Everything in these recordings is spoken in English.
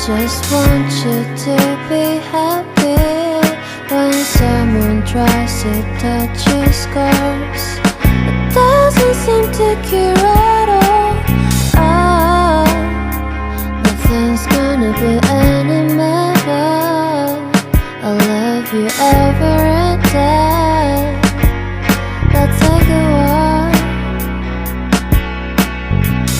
Just want you to be happy. When someone tries to touch your scars, it doesn't seem to cure at all. Nothing's gonna be any better. I'll love you every day. Let's take a walk.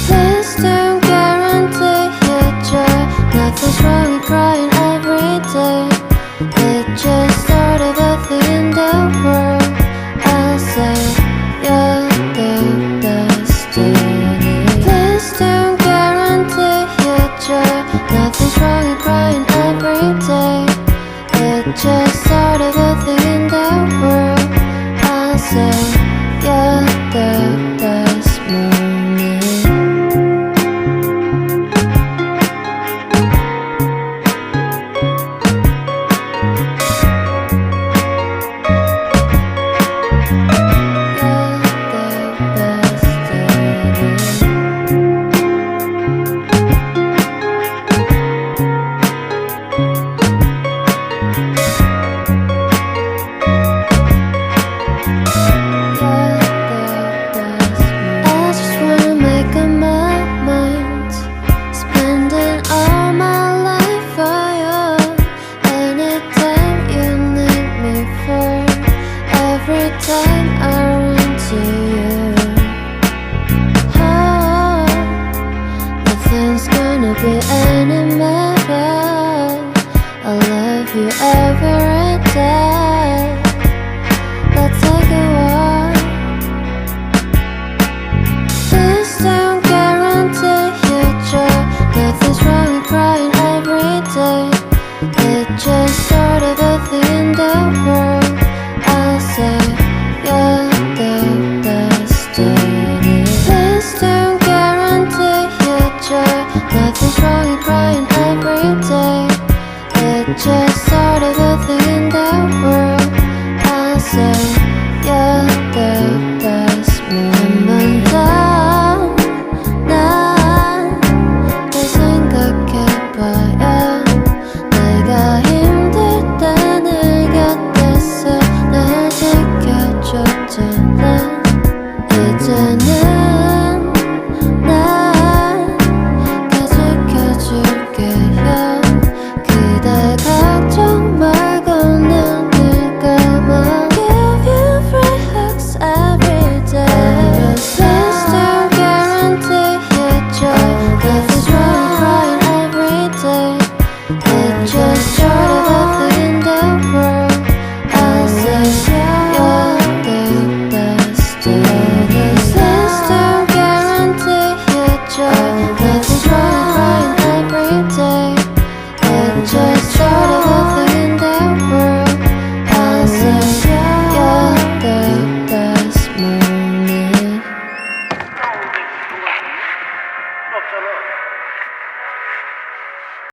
Please don't guarantee your joy. Nothing's wrong with crying every day. It just started a thing in the world. I'll say you're the destiny. Please don't guarantee your joy. Nothing's wrong with crying every day. It just started a thing in the world. I'll say you're the best moment. Just